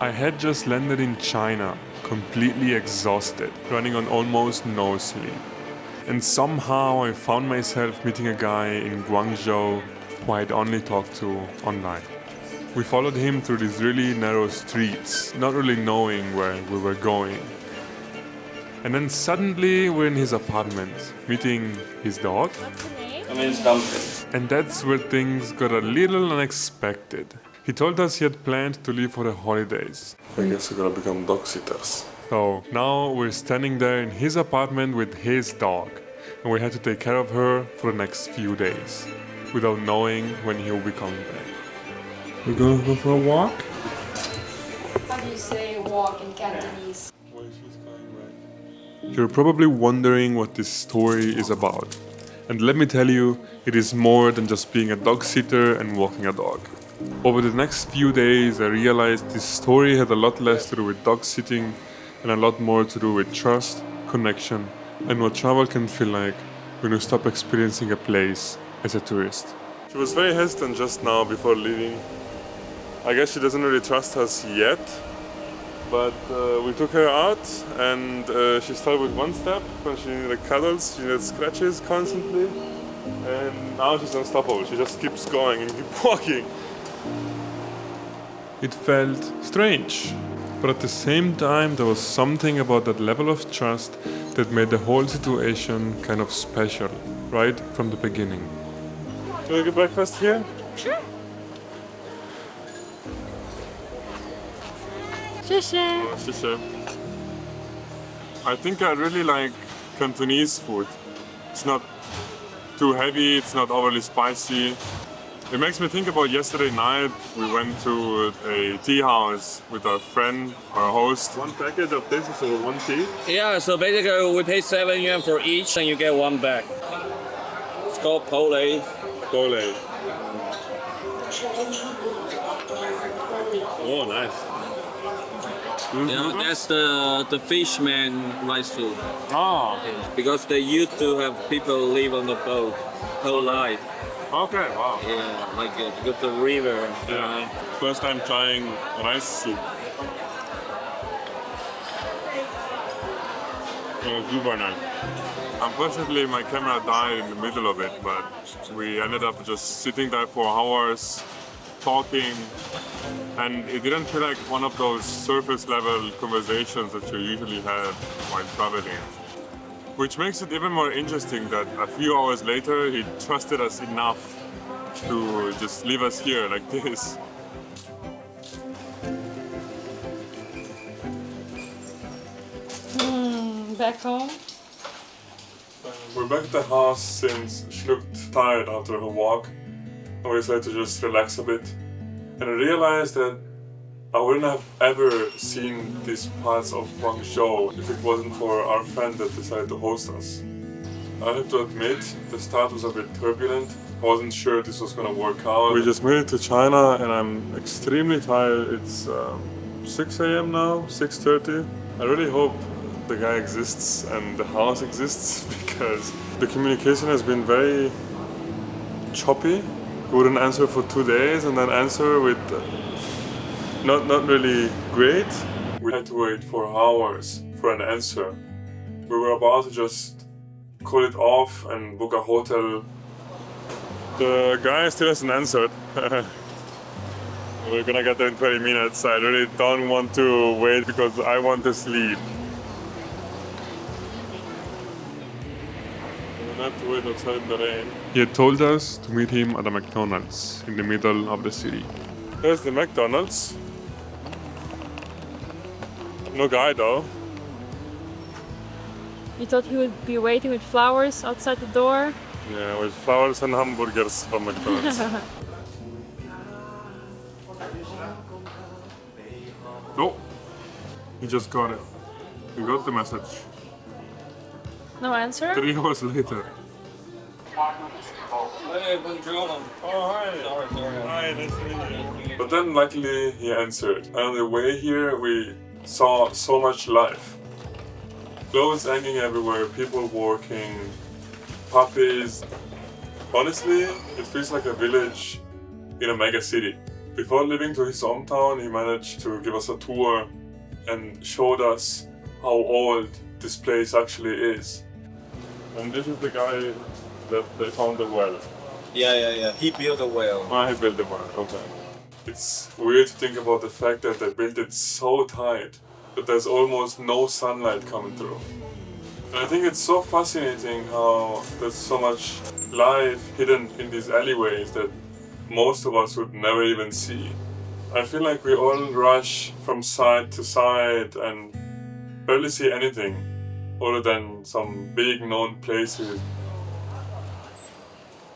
I had just landed in China, completely exhausted, running on almost no sleep. And somehow I found myself meeting a guy in Guangzhou who I'd only talked to online. We followed him through these really narrow streets, not really knowing where we were going. And then suddenly we're in his apartment, meeting his dog. What's the name? I mean, it's dumpling. And that's where things got a little unexpected. He told us he had planned to leave for the holidays. I guess we're gonna become dog sitters. So now we're standing there in his apartment with his dog, and we had to take care of her for the next few days, without knowing when he'll be coming back. We're gonna go for a walk? How do you say walk in Cantonese? You're probably wondering what this story is about. And let me tell you, it is more than just being a dog sitter and walking a dog. Over the next few days, I realized this story had a lot less to do with dog sitting and a lot more to do with trust, connection, and what travel can feel like when you stop experiencing a place as a tourist. She was very hesitant just now before leaving. I guess she doesn't really trust us yet, but we took her out and she started with one step when she needed cuddles, she needed scratches constantly, and now she's unstoppable. She just keeps going and keeps walking. It felt strange, but at the same time there was something about that level of trust that made the whole situation kind of special, right from the beginning. Do you get breakfast here? Sure. 谢谢. Sure. I think I really like Cantonese food. It's not too heavy, it's not overly spicy. It makes me think about yesterday night. We went to a tea house with our friend, our host. One package of this is for one tea. Yeah, so basically we pay 7 yuan for each and you get one bag. It's called pole. Gole. Oh, nice. Yeah, that's the fisherman rice soup. Oh, Because they used to have people live on the boat whole life. okay, wow. Yeah, like go to the river. Yeah. First time trying rice soup. Super nice. Unfortunately, my camera died in the middle of it, but we ended up just sitting there for hours, talking, and it didn't feel like one of those surface level conversations that you usually have while traveling. Which makes it even more interesting that a few hours later he trusted us enough to just leave us here like this. Back home? We're back at the house since she looked tired after her walk, and we decided to just relax a bit. And I realized that I wouldn't have ever seen these parts of Guangzhou if it wasn't for our friend that decided to host us. I have to admit, the start was a bit turbulent. I wasn't sure this was gonna work out. We just made it to China and I'm extremely tired. It's 6 a.m. now, 6:30. I really hope the guy exists and the house exists because the communication has been very choppy. He wouldn't answer for 2 days and then answer with not really great. We had to wait for hours for an answer. We were about to just call it off and book a hotel. The guy still hasn't answered. We're gonna get there in 20 minutes. I really don't want to wait because I want to sleep. We'll have to wait outside in the rain. He had told us to meet him at a McDonald's in the middle of the city. There's the McDonald's. No guy though. You thought he would be waiting with flowers outside the door? Yeah, with flowers and hamburgers from McDonald's. Oh, he just got it. He got the message. No answer? 3 hours later. Hey, buongiorno. Oh, hi. Sorry. Hi, nice to meet you. But then luckily he answered. And on the way here we saw so much life. Clothes hanging everywhere, people walking, puppies. Honestly, it feels like a village in a mega city. Before leaving to his hometown, he managed to give us a tour and showed us how old this place actually is. And this is the guy that they found the well. Yeah. He built a well. He built the well, okay. It's weird to think about the fact that they built it so tight that there's almost no sunlight coming through. And I think it's so fascinating how there's so much life hidden in these alleyways that most of us would never even see. I feel like we all rush from side to side and barely see anything other than some big known places.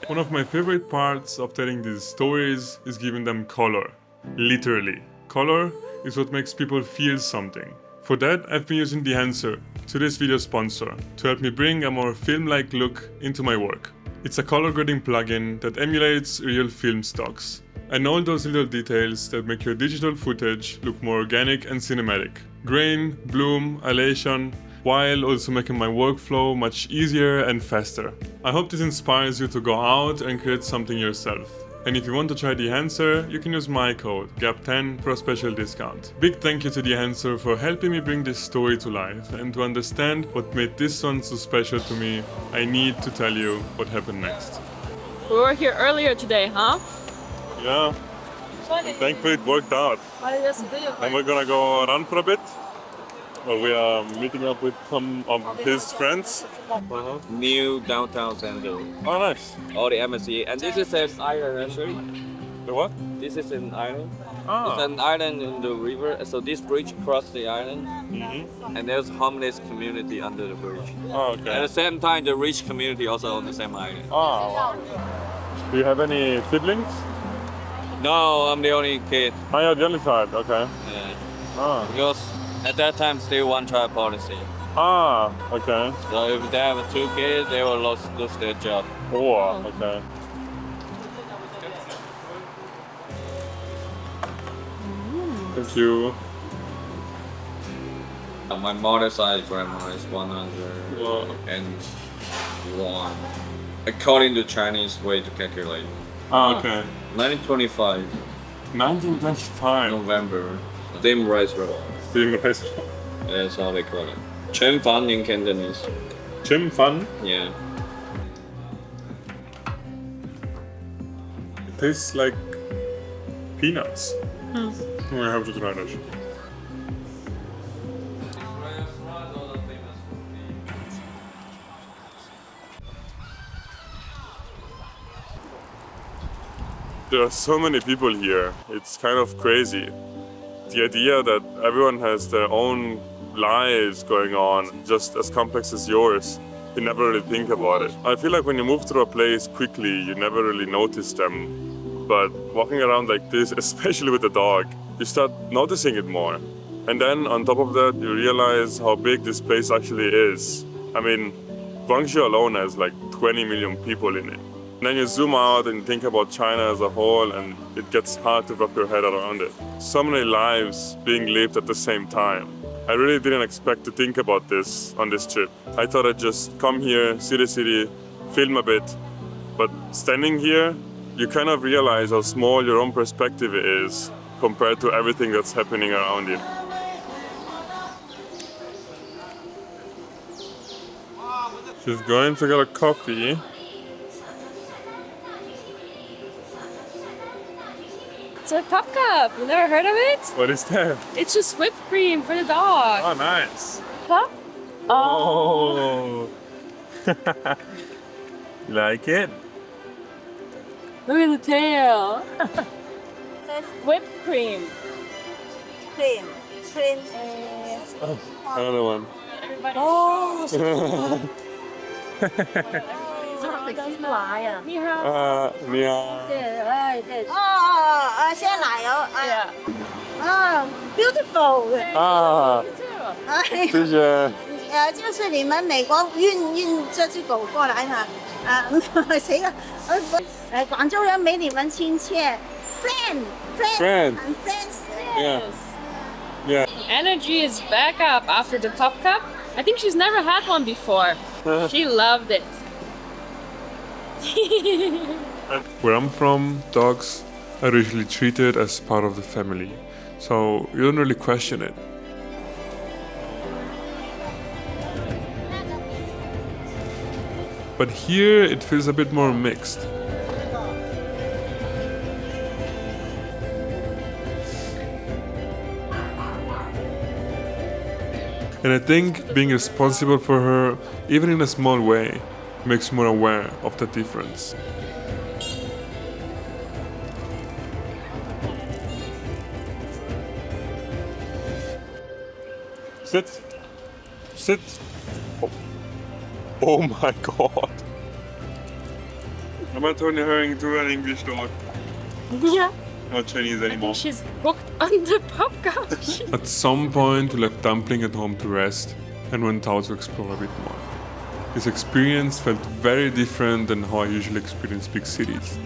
One of my favorite parts of telling these stories is giving them color. Literally. Color is what makes people feel something. For that, I've been using Dehancer, today's video sponsor, to help me bring a more film-like look into my work. It's a color grading plugin that emulates real film stocks and all those little details that make your digital footage look more organic and cinematic. Grain, bloom, halation, while also making my workflow much easier and faster. I hope this inspires you to go out and create something yourself. And if you want to try Dehancer, you can use my code GAP10 for a special discount. Big thank you to Dehancer for helping me bring this story to life, and to understand what made this one so special to me, I need to tell you what happened next. We were here earlier today, huh? Yeah, thankfully it worked out. And we're gonna go run for a bit. Well, we are meeting up with some of his friends. New downtown center. Oh, nice. All the MSC. And this is an island actually. The what? This is an island. Ah. It's an island in the river. So this bridge crossed the island. And there's homeless community under the bridge. Oh, okay. At the same time, the rich community also on the same island. Oh, wow. Do you have any siblings? No, I'm the only kid. Oh, you're the only child, okay. Yeah. Ah. Because at that time, still one child policy. Ah, okay. So if they have 2 kids, they will lose their job. Oh, okay. Thank you. My mother's side grandma is 101. According to Chinese way to calculate. Ah, okay. 1925, 1925. November. Same rice roll. Being rice. That's how they call it. Chen Fan in Cantonese. Chim Fan. Yeah. It tastes like peanuts. I have to try this. There are so many people here. It's kind of crazy. The idea that everyone has their own lives going on, just as complex as yours, you never really think about it. I feel like when you move through a place quickly, you never really notice them. But walking around like this, especially with a dog, you start noticing it more. And then on top of that, you realize how big this place actually is. I mean, Guangzhou alone has like 20 million people in it. And then you zoom out and think about China as a whole, and it gets hard to wrap your head around it. So many lives being lived at the same time. I really didn't expect to think about this on this trip. I thought I'd just come here, see the city, film a bit. But standing here, you kind of realize how small your own perspective is compared to everything that's happening around you. She's going to get a coffee. It's a Pup Cup. You never heard of it? What is that? It's just whipped cream for the dog. Oh, nice. Pup? Oh. Like it? Look at the tail. Whipped cream. Cream. Another one. Oh, 你好。你好。鲜奶油，beautiful，谢谢。就是你们美国运这只狗过来嘛，谁个？广州人没你们亲切 ，friend and friends。Yeah. Energy is back up after the Pup Cup. I think she's never had one before. She loved it. Where I'm from, dogs are usually treated as part of the family, so you don't really question it. But here it feels a bit more mixed. And I think being responsible for her, even in a small way, makes you more aware of the difference. Sit. Sit. Oh my god. I'm not turning her into an English dog. Yeah. Not Chinese I anymore. think she's hooked on the Pup Cup. At some point, we left Dumpling at home to rest and went out to explore a bit more. This experience felt very different than how I usually experience big cities.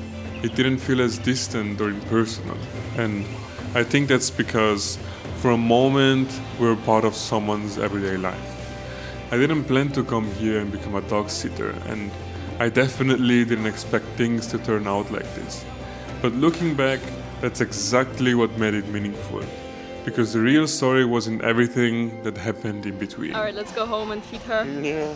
It didn't feel as distant or impersonal, and I think that's because for a moment we were part of someone's everyday life. I didn't plan to come here and become a dog sitter, and I definitely didn't expect things to turn out like this. But looking back, that's exactly what made it meaningful, because the real story was in everything that happened in between. Alright, let's go home and feed her. Yeah.